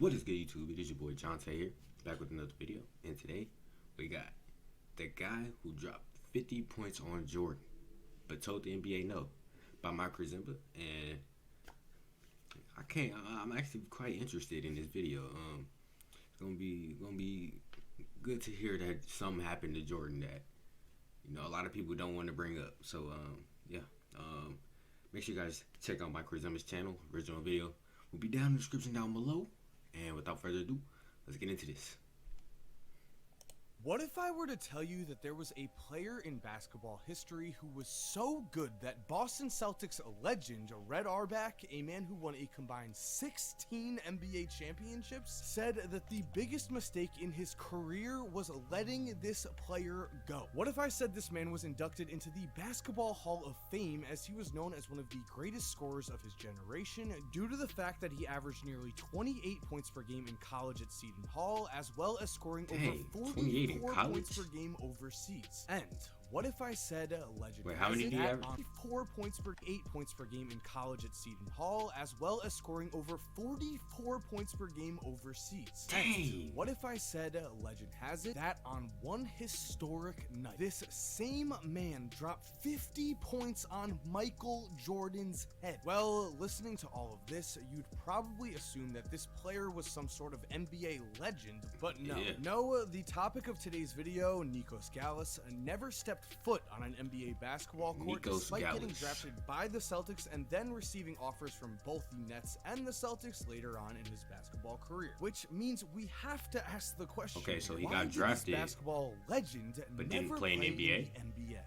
What is good, YouTube? It is your boy Jonte here, back with another video. And today, we got the guy who dropped 50 points on Jordan, but told the NBA no, by Mike Krizemba. And I'm actually quite interested in this video. It's gonna be good to hear that something happened to Jordan that a lot of people don't want to bring up. So make sure you guys check out Mike Krizemba's channel. Original video will be down in the description down below. And without further ado, let's get into this. What if I were to tell you that there was a player in basketball history who was so good that Boston Celtics legend Red Auerbach, a man who won a combined 16 NBA championships, said that the biggest mistake in his career was letting this player go? What if I said this man was inducted into the Basketball Hall of Fame as he was known as one of the greatest scorers of his generation due to the fact that he averaged nearly 28 points per game in college at Seton Hall, as well as scoring over 40 points per game overseas? And what if I said legend? Wait, how many do you average? 8 points per game in college at Seton Hall, as well as scoring over 44 points per game overseas? Dang. And what if I said legend has it that on one historic night, this same man dropped 50 points on Michael Jordan's head? Well, listening to all of this, you'd probably assume that this player was some sort of NBA legend, but no. Yeah. No, the topic of today's video, Nikos Gallus, never stepped foot on an NBA basketball court despite getting drafted by the Celtics and then receiving offers from both the Nets and the Celtics later on in his basketball career. Which means we have to ask the question, okay, so he why got did drafted, this basketball legend but never didn't play in NBA?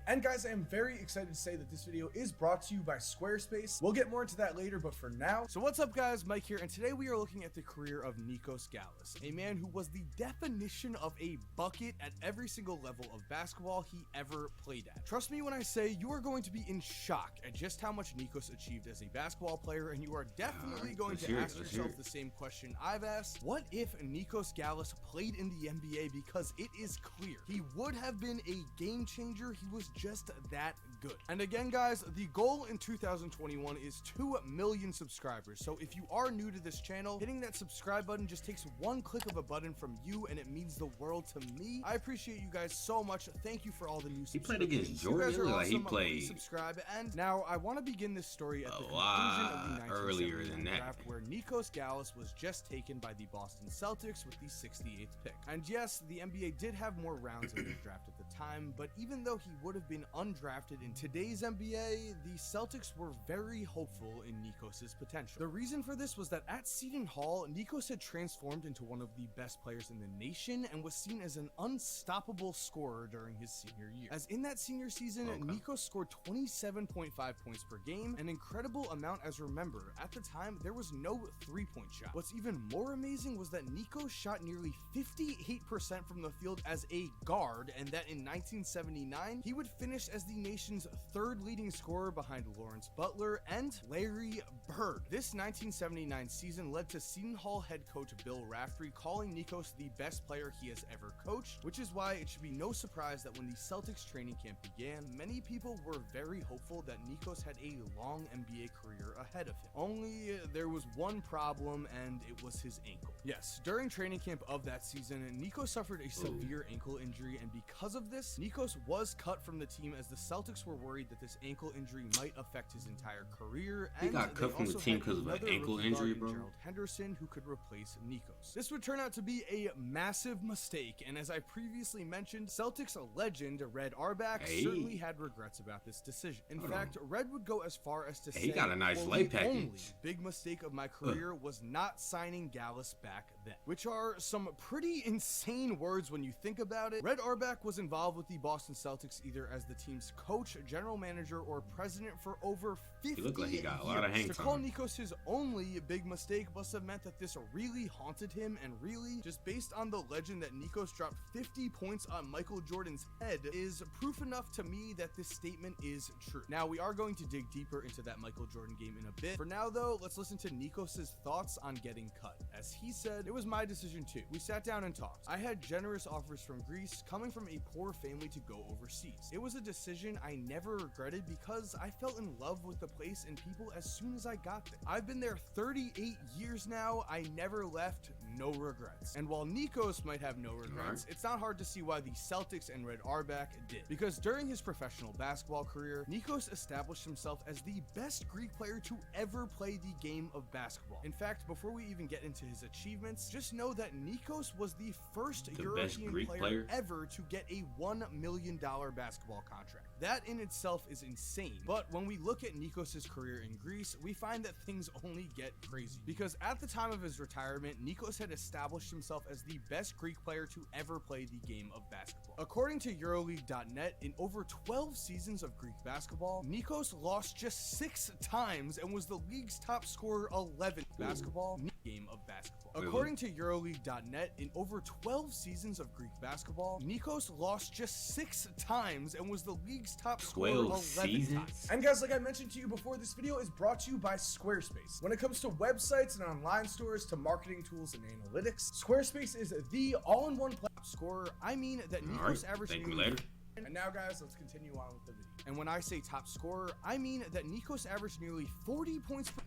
And guys, I am very excited to say that this video is brought to you by Squarespace. We'll get more into that later, but for now... So what's up guys, Mike here, and today we are looking at the career of Nikos Gallus, a man who was the definition of a bucket at every single level of basketball he ever played at. Trust me when I say you are going to be in shock at just how much Nikos achieved as a basketball player, and you are definitely going to ask yourself the same question I've asked. What if Nikos Gallus played in the NBA? Because it is clear he would have been a game changer. He was just that good. And again guys, the goal in 2021 is 2 million subscribers. So if you are new to this channel, hitting that subscribe button just takes one click of a button from you, and it means the world to me. I appreciate you guys so much. Thank you for all the new subscribers. He played against Jordan. You guys are like awesome. He played. Subscribe. And now I want to begin this story at the conclusion of the earlier than 1979 that, draft, where Nikos Gallus was just taken by the Boston Celtics with the 68th pick. And yes, the NBA did have more rounds in their draft at the time, but even though he would have been undrafted in today's NBA, the Celtics were very hopeful in Nikos' potential. The reason for this was that at Seton Hall, Nikos had transformed into one of the best players in the nation and was seen as an unstoppable scorer during his senior year. As in that senior season, Nikos scored 27.5 points per game, an incredible amount, as remember, at the time, there was no three-point shot. What's even more amazing was that Nikos shot nearly 58% from the field as a guard, and that in 1979, he would finish as the nation's third leading scorer behind Lawrence Butler and Larry Bird. This 1979 season led to Seton Hall head coach Bill Raftery calling Nikos the best player he has ever coached, which is why it should be no surprise that when the Celtics training camp began, many people were very hopeful that Nikos had a long NBA career ahead of him. Only there was one problem, and it was his ankle. Yes, during training camp of that season, Nikos suffered a severe ankle injury, and because of this, Nikos was cut from the team as the Celtics were worried that this ankle injury might affect his entire career. He got cut from the team because of an ankle injury, bro. Gerald Henderson, who could replace Nikos. This would turn out to be a massive mistake, and as I previously mentioned, Celtics legend Red Auerbach certainly had regrets about this decision. In fact, Red would go as far as to say, he got a nice lay package. The only big mistake of my career was not signing Gallus back then, which are some pretty insane words when you think about it. Red Auerbach was involved with the Boston Celtics either as the team's coach, general manager, or president for over 50 He looked like he got a lot of hang years. To call Nikos his only big mistake must have meant that this really haunted him, and really, just based on the legend that Nikos dropped 50 points on Michael Jordan's head, is proof enough to me that this statement is true. Now, we are going to dig deeper into that Michael Jordan game in a bit. For now, though, let's listen to Nikos' thoughts on getting cut. As he said, it was my decision too. We sat down and talked. I had generous offers from Greece, coming from a poor family to go overseas. It was a decision I never regretted because I fell in love with the place and people as soon as I got there. I've been there 38 years now. I never left, no regrets. And while Nikos might have no regrets, it's not hard to see why the Celtics and Red Auerbach did. Because during his professional basketball career, Nikos established himself as the best Greek player to ever play the game of basketball. In fact, before we even get into his achievements, just know that Nikos was the first European player ever to get a $1 million basketball contract. That in itself is insane. But when we look at Nikos' career in Greece, we find that things only get crazy. Because at the time of his retirement, Nikos had established himself as the best Greek player to ever play the game of basketball. According to Euroleague.net, in over 12 seasons of Greek basketball, Nikos lost just 6 times and was the league's top scorer 11 basketball game of basketball. According to Euroleague.net, in over 12 seasons of Greek basketball, Nikos lost just 6 times and was the league's top scorer 11 times. And guys, like I mentioned to you before, this video is brought to you by Squarespace. When it comes to websites and online stores to marketing tools and analytics, Squarespace is the all-in-one platform. Scorer, I mean that Nikos averaged later. And now guys, let's continue on with the video. And when I say top scorer, I mean that Nikos averaged nearly 40 points per...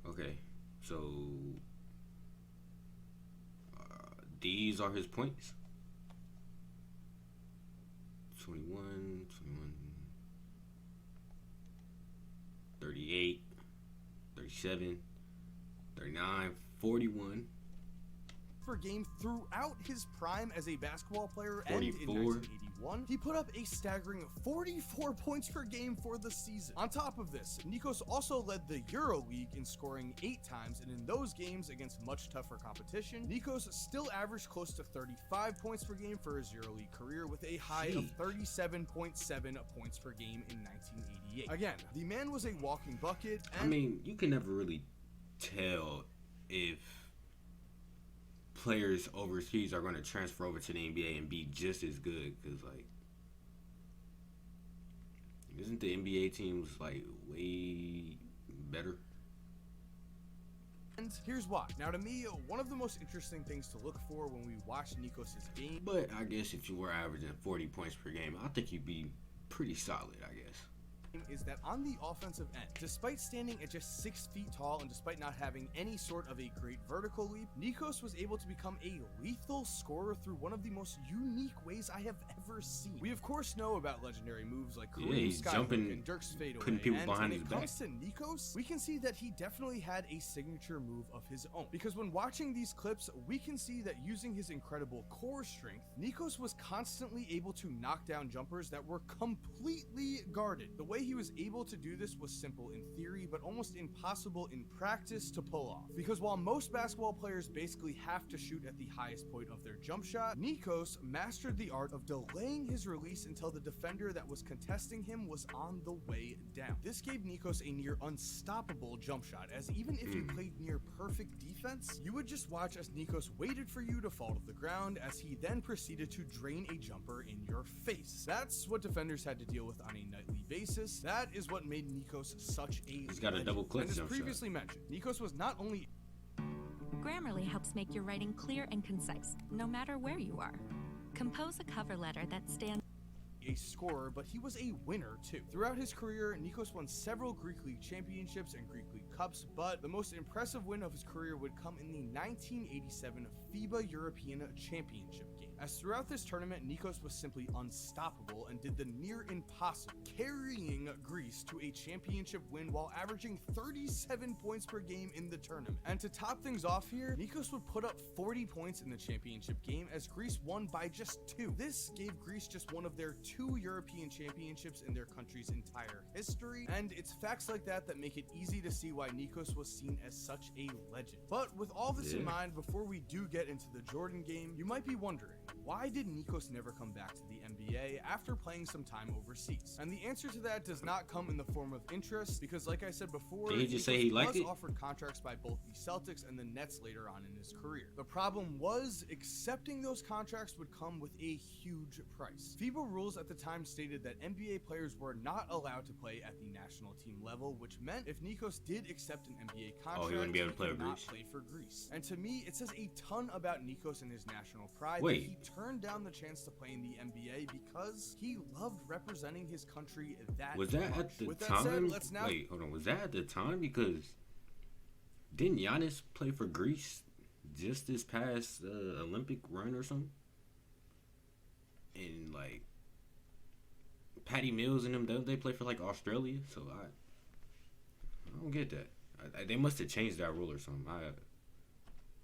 Okay, so these are his points. 21, 38, 37, 39, 41. Per game throughout his prime as a basketball player, 44. and in 1981, he put up a staggering 44 points per game for the season. On top of this, Nikos also led the EuroLeague in scoring 8 times, and in those games against much tougher competition, Nikos still averaged close to 35 points per game for his EuroLeague career, with a high of 37.7 points per game in 1988. Again, the man was a walking bucket, and I mean, you can never really tell if players overseas are going to transfer over to the NBA and be just as good, because like, isn't the NBA teams like way better? And here's why. Now, to me, one of the most interesting things to look for when we watch Nikos' game, But I guess if you were averaging 40 points per game, I think you'd be pretty solid, I guess. is that on the offensive end, despite standing at just 6 feet tall and despite not having any sort of a great vertical leap, Nikos was able to become a lethal scorer through one of the most unique ways I have ever seen. We of course know about legendary moves like Kareem Skyhook and Dirk's fadeaway, putting people and behind when his it comes to Nikos, we can see that he definitely had a signature move of his own. Because when watching these clips, we can see that using his incredible core strength, Nikos was constantly able to knock down jumpers that were completely guarded. The way he was able to do this was simple in theory, but almost impossible in practice to pull off. Because while most basketball players basically have to shoot at the highest point of their jump shot, Nikos mastered the art of delaying his release until the defender that was contesting him was on the way down. This gave Nikos a near unstoppable jump shot, as even if you played near perfect defense, you would just watch as Nikos waited for you to fall to the ground, as he then proceeded to drain a jumper in your face. That's what defenders had to deal with on a nightly basis. That is what made Nikos such a He's got a double click And as jump previously mentioned, Nikos was not only Grammarly helps make your writing clear and concise, no matter where you are. Compose a cover letter that stands a scorer, but he was a winner too. Throughout his career, Nikos won several Greek League championships and Greek League cups, but the most impressive win of his career would come in the 1987 FIBA European Championship game. As throughout this tournament, Nikos was simply unstoppable and did the near impossible, carrying Greece to a championship win while averaging 37 points per game in the tournament. And to top things off here, Nikos would put up 40 points in the championship game as Greece won by just 2. This gave Greece just one of their 2 European championships in their country's entire history, and it's facts like that that make it easy to see why Nikos was seen as such a legend. But with all this in mind, before we do get into the Jordan game, you might be wondering, why did Nikos never come back to the NBA after playing some time overseas? And the answer to that does not come in the form of interest, because like I said before, did he just say he liked it? Offered contracts by both the Celtics and the Nets later on in his career. The problem was, accepting those contracts would come with a huge price. FIBA rules at the time stated that NBA players were not allowed to play at the national team level, which meant if Nikos did accept an NBA contract, he wouldn't be able to play he with could not Greece. play for Greece. And to me, it says a ton about Nikos and his national pride. Wait, he turned down the chance to play in the NBA because he loved representing his country that Was that much. at the With that time? said, let's now Wait, hold on. Was that at the time? Because didn't Giannis play for Greece just this past Olympic run or something? And like Patty Mills and them, don't they play for like Australia? So I don't get that. They must have changed that rule or something.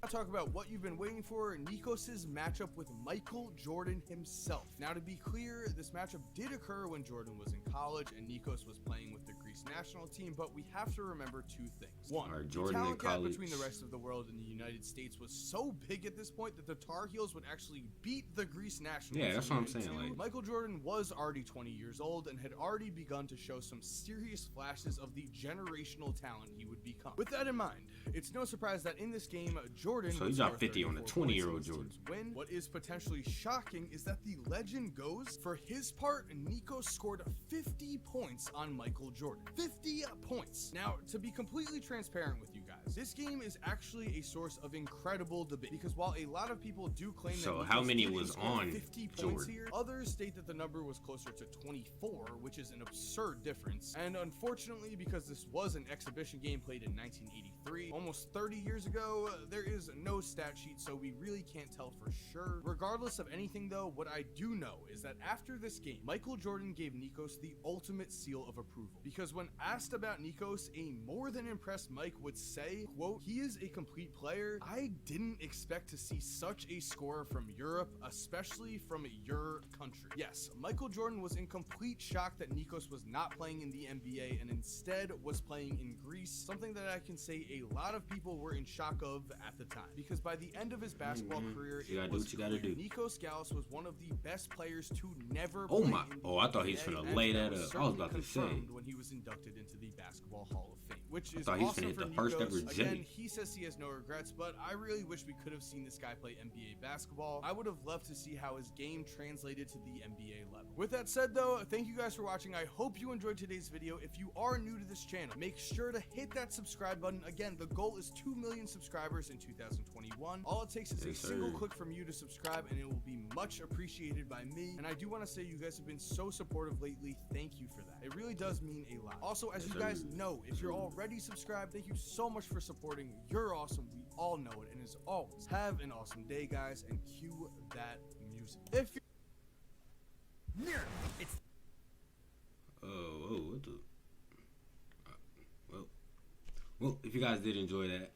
I'll talk about what you've been waiting for, Nikos' matchup with Michael Jordan himself. Now, to be clear, this matchup did occur when Jordan was in college and Nikos was playing with the Greece national team, but we have to remember two things. One, Alright, the Jordan in talent gap college. between the rest of the world and the United States was so big at this point that the Tar Heels would actually beat the Greece national team. Yeah, that's what I'm And saying, two, like- Michael Jordan was already 20 years old and had already begun to show some serious flashes of the generational talent he would become. With that in mind, it's no surprise that in this game, Jordan So he would dropped score 50 on a 34 20-year-old points in Jordan. his team's win. What is potentially shocking is that the legend goes, for his part, Nikos scored 50 points on Michael Jordan. 50 points. Now, to be completely transparent with you guys, this game is actually a source of incredible debate because while a lot of people do claim So that how Nikos many did was score on 50 points Jordan? here, others state that the number was closer to 24, which is an absurd difference. And unfortunately, because this was an exhibition game played in 1983, almost 30 years ago, there is no stat sheet, so we really can't tell for sure. Regardless of anything though, what I do know is that after this game, Michael Jordan gave Nikos the ultimate seal of approval. Because when asked about Nikos, a more than impressed Mike would say, quote, "He is a complete player. I didn't expect to see such a scorer from Europe, especially from your country." Yes, Michael Jordan was in complete shock that Nikos was not playing in the NBA and instead was playing in Greece, something that I can say a lot of people were in shock of at the time. Because by the end of his basketball career, You gotta it do was what you gotta clear do. Nikos Gallus was one of the best players to never Oh play my- in the oh, I thought he was NBA, finna and lay that that was up. I was certainly about to say. confirmed when he was inducted into the Basketball Hall of Fame, which is thought he was awesome finna hit for the first Nikos. ever Again, Jetty. he says he has no regrets, but I really wish we could have seen this guy play NBA basketball. I would have loved to see how his game translated to the NBA level. With that said though, thank you guys for watching. I hope you enjoyed today's video. If you are new to this channel, make sure to hit that subscribe button. Again, the goal is 2 million subscribers in 2021. All it takes is a Yes, single sir. click from you to subscribe and it will be much appreciated by me. And I do want to say you guys have been so supportive lately. Thank you for that. It really does mean a lot. Also, as Yes, you guys sir. know, if you're already subscribed, thank you so much for supporting. You're awesome. We all know it. And as always, have an awesome day, guys, and cue that music. If you're What the? Well, if you guys did enjoy that,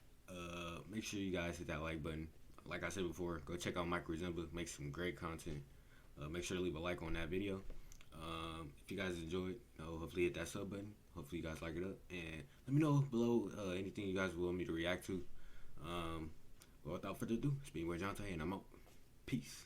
make sure you guys hit that like button. Like I said before, go check out Mike Resemble, make some great content. Make sure to leave a like on that video. If you guys enjoyed, hopefully hit that sub button. Hopefully you guys like it up, and let me know below anything you guys want me to react to. Well, without further ado, it's been Jonte, and I'm out. Peace.